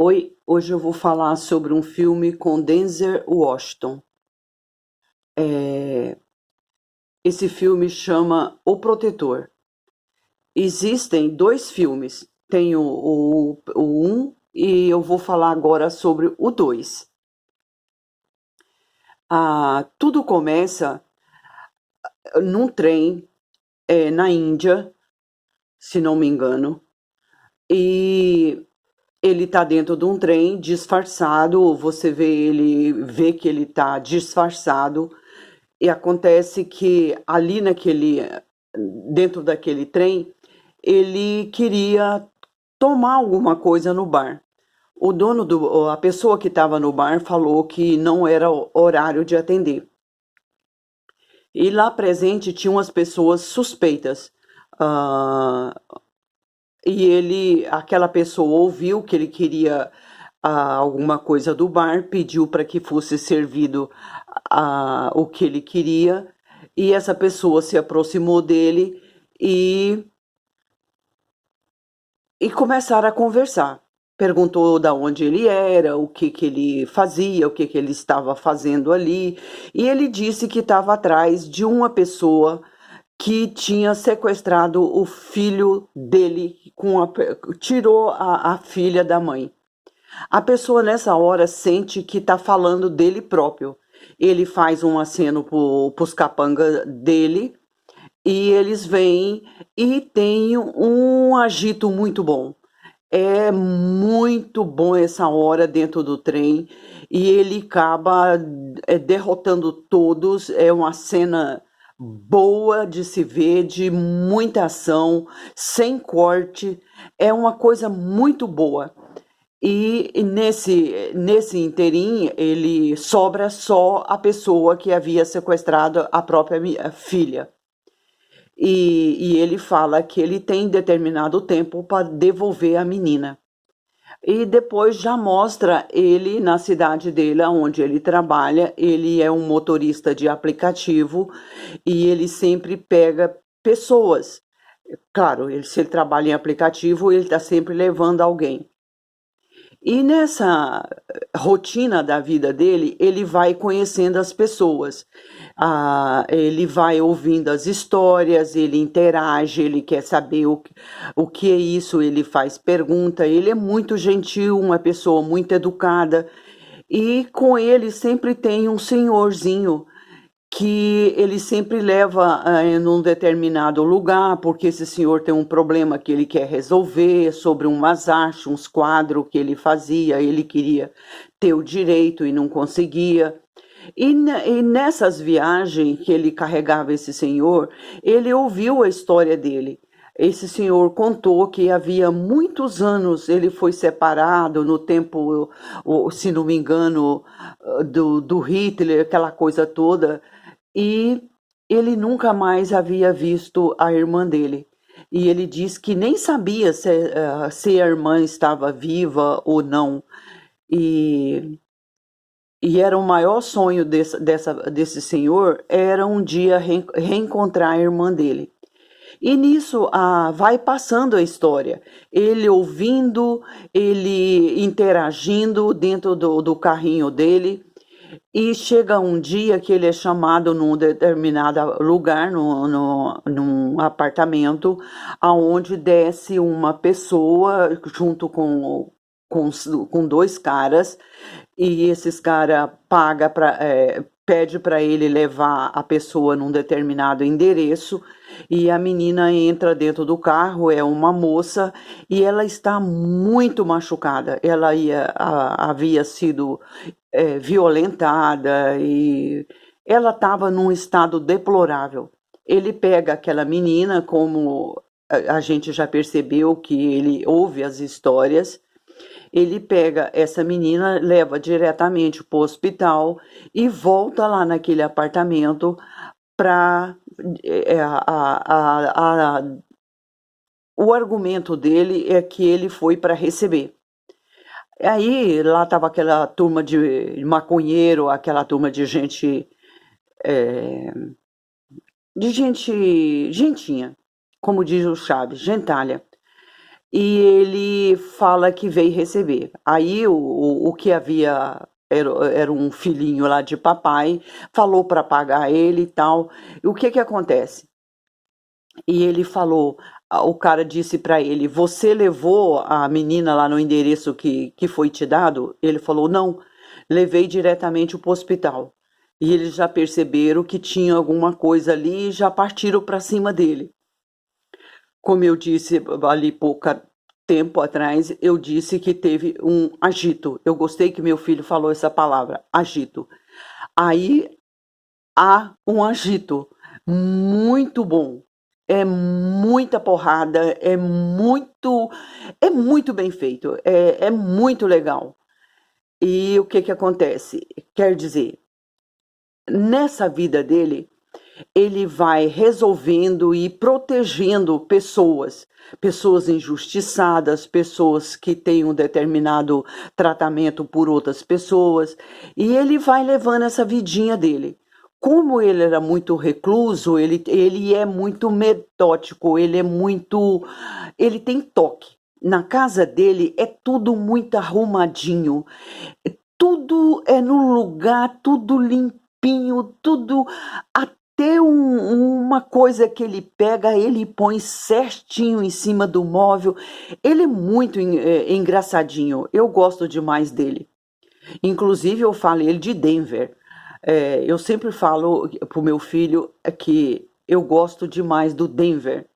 Oi, hoje eu vou falar sobre um filme com Denzel Washington. É, Esse filme chama O Protetor. Existem dois filmes, tem o um e eu vou falar agora sobre o dois. Tudo começa num trem na Índia, se não me engano, e ele tá dentro de um trem disfarçado, você vê que ele tá disfarçado. E acontece que ali dentro daquele trem, ele queria tomar alguma coisa no bar. A pessoa que estava no bar falou que não era horário de atender. E lá presente tinham as pessoas suspeitas. Ah, aquela pessoa ouviu que ele queria alguma coisa do bar, pediu para que fosse servido o que ele queria, e essa pessoa se aproximou dele e, e começaram a conversar. Perguntou da onde ele era, o que, que ele fazia, o que, que ele estava fazendo ali, e ele disse que estava atrás de uma pessoa que tinha sequestrado o filho dele, tirou a filha da mãe. A pessoa nessa hora sente que está falando dele próprio. Ele faz um aceno para os capangas dele e eles vêm e tem um agito muito bom. É muito bom essa hora dentro do trem e ele acaba derrotando todos. É uma cena boa de se ver, de muita ação, sem corte. É uma coisa muito boa. E nesse interim, ele sobra só a pessoa que havia sequestrado a própria filha. E ele fala que ele tem determinado tempo para devolver a menina. E depois já mostra ele na cidade dele, onde ele trabalha. Ele é um motorista de aplicativo e ele sempre pega pessoas. Claro, se ele trabalha em aplicativo, ele está sempre levando alguém. E nessa rotina da vida dele, ele vai conhecendo as pessoas. Ele vai ouvindo as histórias, ele interage, ele quer saber o que é isso, ele faz pergunta. Ele é muito gentil, uma pessoa muito educada. E com ele sempre tem um senhorzinho que ele sempre leva em um determinado lugar, porque esse senhor tem um problema que ele quer resolver sobre umas artes, uns quadros que ele fazia, ele queria ter o direito e não conseguia. E nessas viagens que ele carregava esse senhor, ele ouviu a história dele. Esse senhor contou que havia muitos anos ele foi separado no tempo, se não me engano, do Hitler, aquela coisa toda, e ele nunca mais havia visto a irmã dele. E ele diz que nem sabia se a irmã estava viva ou não. E, e era o maior sonho desse senhor, era um dia reencontrar a irmã dele. E nisso vai passando a história. Ele ouvindo, ele interagindo dentro do carrinho dele. E chega um dia que ele é chamado num determinado lugar, num apartamento, aonde desce uma pessoa junto com, com dois caras, e esses caras pede para ele levar a pessoa num determinado endereço, e a menina entra dentro do carro, é uma moça, e ela está muito machucada. Ela havia sido violentada e ela estava num estado deplorável. Ele pega aquela menina, como a gente já percebeu que ele ouve as histórias, ele pega essa menina, leva diretamente para o hospital e volta lá naquele apartamento para o argumento dele é que ele foi para receber. Aí lá estava aquela turma de maconheiro, aquela turma é, de gente, gentinha, como diz o Chaves, gentalha. e ele fala que veio receber. Aí o que havia era um filhinho lá de papai, falou para pagar ele e tal. E o que acontece? E ele falou, o cara disse para ele: Você levou a menina lá no endereço que foi te dado? Ele falou: Não, levei diretamente para o hospital. E eles já perceberam que tinha alguma coisa ali e já partiram para cima dele. Como eu disse ali pouco tempo atrás, eu disse que teve um agito. Eu gostei que meu filho falou essa palavra, agito. Aí há um agito muito bom. É muita porrada, é muito bem feito, é muito legal. E o que acontece? Quer dizer, nessa vida dele, ele vai resolvendo e protegendo pessoas injustiçadas, pessoas que têm um determinado tratamento por outras pessoas, e ele vai levando essa vidinha dele. Como ele era muito recluso, ele é muito metódico, ele tem toque. Na casa dele é tudo muito arrumadinho, tudo no lugar, tudo limpinho, tudo até uma coisa que ele pega, ele põe certinho em cima do móvel. Ele é muito engraçadinho. Eu gosto demais dele. Inclusive, eu falo ele de Denver. Eu sempre falo pro meu filho que eu gosto demais do Denver.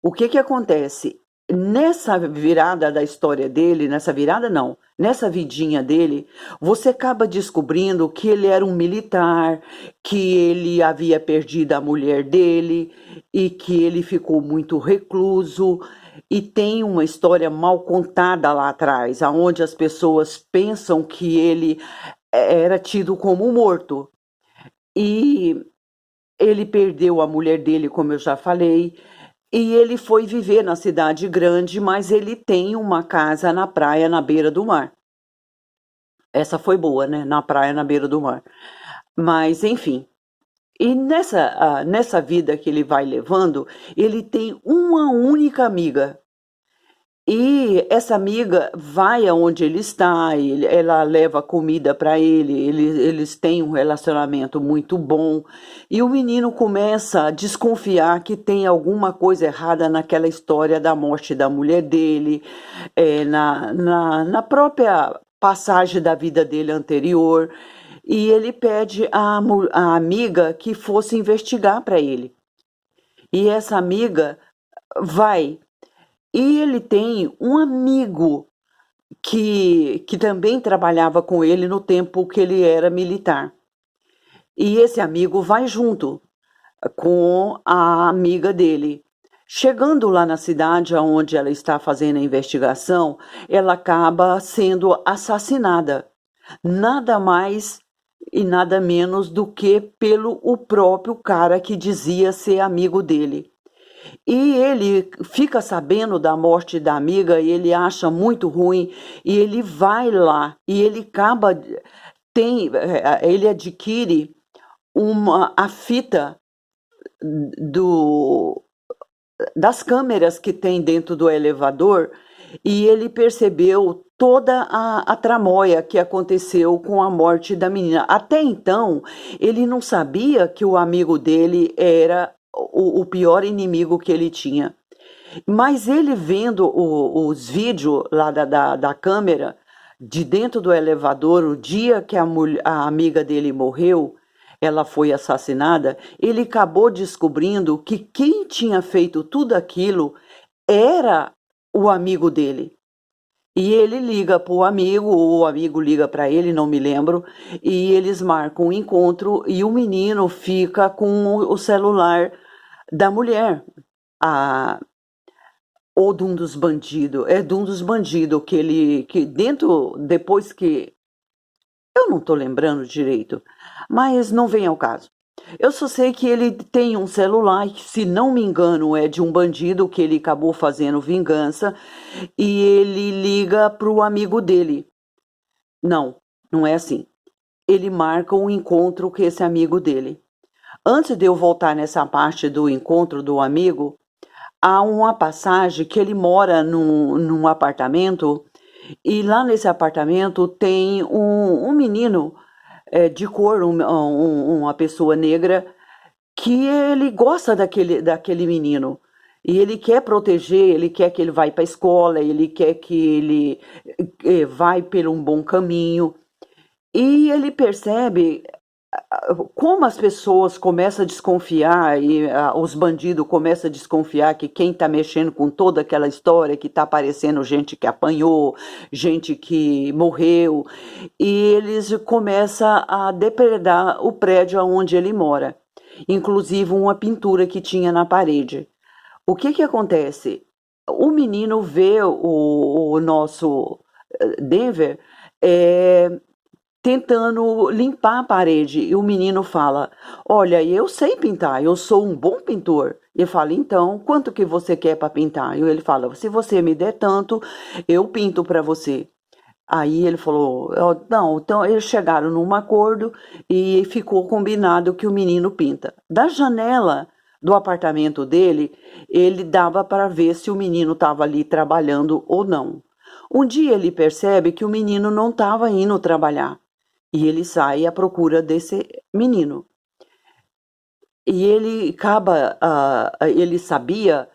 O que acontece? Nessa virada da história dele, nessa virada não, nessa vidinha dele, você acaba descobrindo que ele era um militar, que ele havia perdido a mulher dele e que ele ficou muito recluso. E tem uma história mal contada lá atrás, aonde as pessoas pensam que ele era tido como morto. E ele perdeu a mulher dele, como eu já falei, e ele foi viver na cidade grande, mas ele tem uma casa na praia, na beira do mar. Essa foi boa, né? Na praia, na beira do mar. Mas, enfim. E nessa vida que ele vai levando, ele tem uma única amiga. E essa amiga vai aonde ele está, ela leva comida para ele, eles têm um relacionamento muito bom. E o menino começa a desconfiar que tem alguma coisa errada naquela história da morte da mulher dele, na própria passagem da vida dele anterior. E ele pede a amiga que fosse investigar para ele. E essa amiga vai. E ele tem um amigo que também trabalhava com ele no tempo que ele era militar. E esse amigo vai junto com a amiga dele. Chegando lá na cidade onde ela está fazendo a investigação, ela acaba sendo assassinada. Nada mais e nada menos do que pelo o próprio cara que dizia ser amigo dele. E ele fica sabendo da morte da amiga e ele acha muito ruim e ele vai lá e ele ele adquire a fita do, das câmeras que tem dentro do elevador e ele percebeu toda a tramóia que aconteceu com a morte da menina. Até então, ele não sabia que o amigo dele era o pior inimigo que ele tinha. Mas ele vendo os vídeos lá da câmera, de dentro do elevador, o dia que a amiga dele morreu, ela foi assassinada, ele acabou descobrindo que quem tinha feito tudo aquilo era o amigo dele. E ele liga para o amigo, ou o amigo liga para ele, não me lembro, e eles marcam um encontro e o menino fica com o celular da mulher, a, ou de um dos bandidos, é de um dos bandidos que dentro, depois que, eu não estou lembrando direito, mas não vem ao caso. Eu só sei que ele tem um celular, que, se não me engano, é de um bandido que ele acabou fazendo vingança, e ele liga para o amigo dele. Não, não é assim. Ele marca um encontro com esse amigo dele. Antes de eu voltar nessa parte do encontro do amigo, há uma passagem que ele mora num apartamento, e lá nesse apartamento tem um menino de cor, uma pessoa negra, que ele gosta daquele menino. E ele quer proteger, ele quer que ele vá para a escola, ele quer que ele vai por um bom caminho. E ele percebe como as pessoas começam a desconfiar e os bandidos começam a desconfiar que quem está mexendo com toda aquela história, que está aparecendo gente que apanhou, gente que morreu, e eles começam a depredar o prédio onde ele mora, inclusive uma pintura que tinha na parede. O que que acontece? O menino vê o nosso Denver é, tentando limpar a parede. E o menino fala: Olha, eu sei pintar, eu sou um bom pintor. Ele fala: Então, quanto que você quer para pintar? E ele fala: Se você me der tanto, eu pinto para você. Aí ele falou: Não, então eles chegaram num acordo e ficou combinado que o menino pinta. Da janela do apartamento dele, ele dava para ver se o menino estava ali trabalhando ou não. Um dia ele percebe que o menino não estava indo trabalhar. E ele sai à procura desse menino. E ele acaba, ele sabia,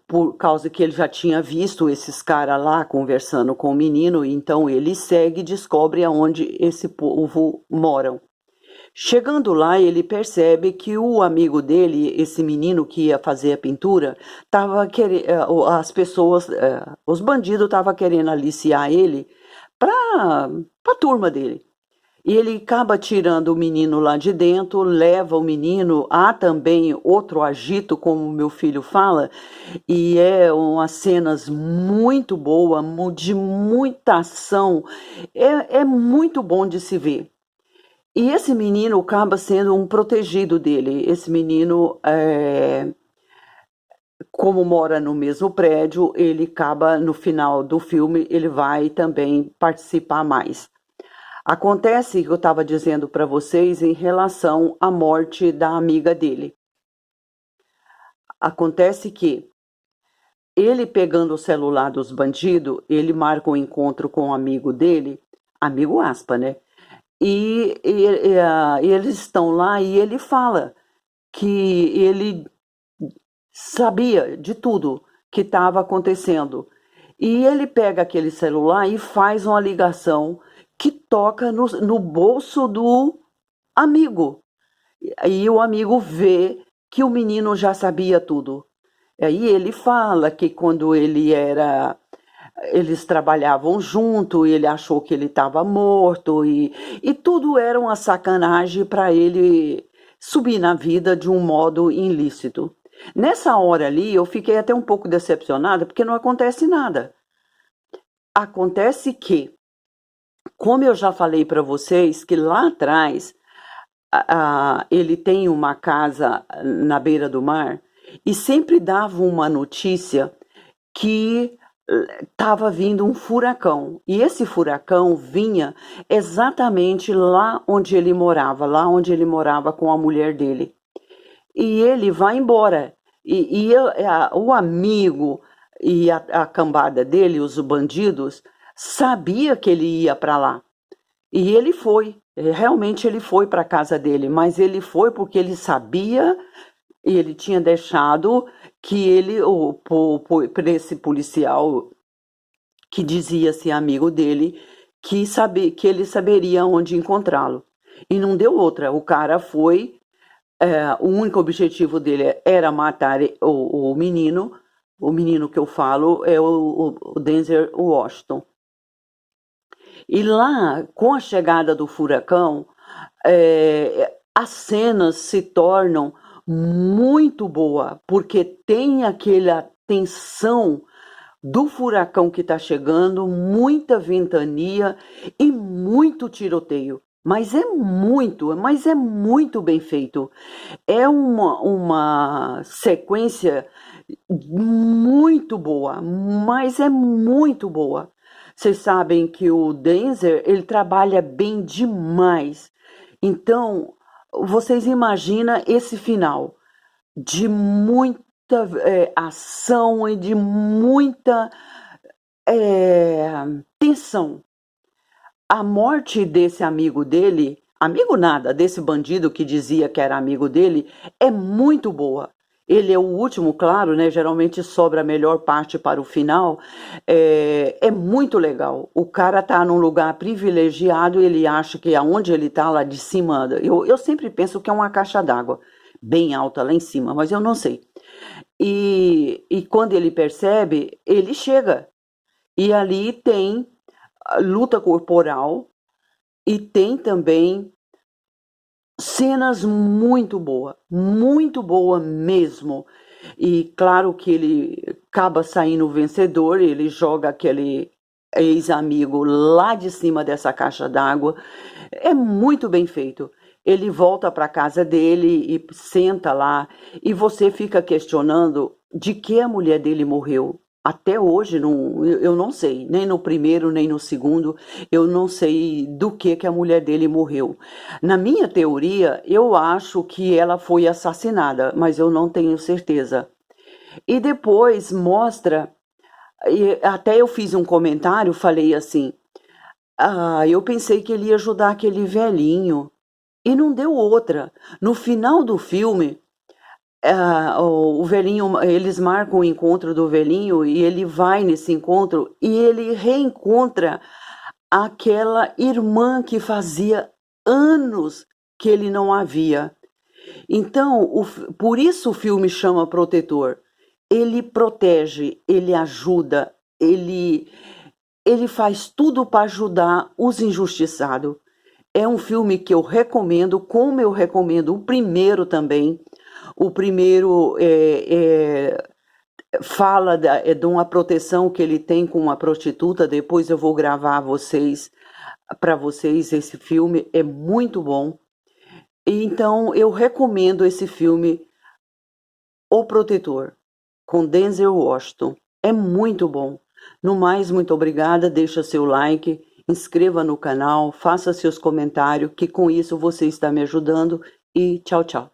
por causa que ele já tinha visto esses caras lá conversando com o menino, então ele segue e descobre aonde esse povo moram. Chegando lá, ele percebe que o amigo dele, esse menino que ia fazer a pintura, tava querendo, as pessoas, os bandidos estavam querendo aliciar ele para a turma dele. E ele acaba tirando o menino lá de dentro, leva o menino. Há também outro agito, como meu filho fala, e é umas cenas muito boas, de muita ação. É muito bom de se ver. E esse menino acaba sendo um protegido dele. Esse menino, como mora no mesmo prédio, ele acaba, no final do filme, ele vai também participar mais. Acontece que eu estava dizendo para vocês em relação à morte da amiga dele. Acontece que ele, pegando o celular dos bandidos, ele marca um encontro com um amigo dele, amigo aspa, né? E eles estão lá e ele fala que ele sabia de tudo que estava acontecendo. E ele pega aquele celular e faz uma ligação que toca no bolso do amigo. E o amigo vê que o menino já sabia tudo. Aí ele fala que quando eles trabalhavam junto, ele achou que ele estava morto e tudo era uma sacanagem para ele subir na vida de um modo ilícito. Nessa hora ali, eu fiquei até um pouco decepcionada, porque não acontece nada. Acontece que, como eu já falei para vocês, que lá atrás ele tem uma casa na beira do mar e sempre dava uma notícia que estava vindo um furacão. E esse furacão vinha exatamente lá onde ele morava com a mulher dele. E ele vai embora. O amigo e a cambada dele, os bandidos, sabia que ele ia para lá. E ele foi. Realmente ele foi para a casa dele, mas ele foi porque ele sabia e ele tinha deixado que ele, por esse policial que dizia ser amigo dele, que ele saberia onde encontrá-lo. E não deu outra. O cara foi. O único objetivo dele era matar o menino. O menino que eu falo é o Denzel Washington. E lá, com a chegada do furacão, as cenas se tornam muito boas, porque tem aquela tensão do furacão que está chegando, muita ventania e muito tiroteio. Mas é muito bem feito. É uma sequência muito boa, mas é muito boa. Vocês sabem que o Denzel, ele trabalha bem demais. Então, vocês imaginam esse final de muito ação e de muita tensão. A morte desse amigo dele, amigo nada, desse bandido que dizia que era amigo dele, é muito boa. Ele é o último, claro, né? Geralmente sobra a melhor parte para o final. É muito legal. O cara tá num lugar privilegiado e ele acha que aonde ele tá, lá de cima. Eu sempre penso que é uma caixa d'água, bem alta lá em cima, mas eu não sei. E quando ele percebe, ele chega. E ali tem luta corporal e tem também cenas muito boa mesmo. E claro que ele acaba saindo vencedor, ele joga aquele ex-amigo lá de cima dessa caixa d'água. É muito bem feito. Ele volta para casa dele e senta lá, e você fica questionando de que a mulher dele morreu. Até hoje não, eu não sei, nem no primeiro nem no segundo, eu não sei do que a mulher dele morreu. Na minha teoria, eu acho que ela foi assassinada, mas eu não tenho certeza. E depois mostra, e até eu fiz um comentário, falei assim: eu pensei que ele ia ajudar aquele velhinho. E não deu outra. No final do filme, o velhinho, eles marcam o encontro do velhinho e ele vai nesse encontro e ele reencontra aquela irmã que fazia anos que ele não a via. Então, por isso o filme chama Protetor. Ele protege, ele ajuda, ele faz tudo para ajudar os injustiçados. É um filme que eu recomendo, como eu recomendo o primeiro também. O primeiro fala de uma proteção que ele tem com uma prostituta. Depois eu vou gravar para vocês esse filme. É muito bom. Então eu recomendo esse filme, O Protetor, com Denzel Washington. É muito bom. No mais, muito obrigada. Deixa seu like, inscreva no canal, faça seus comentários, que com isso você está me ajudando. E tchau, tchau.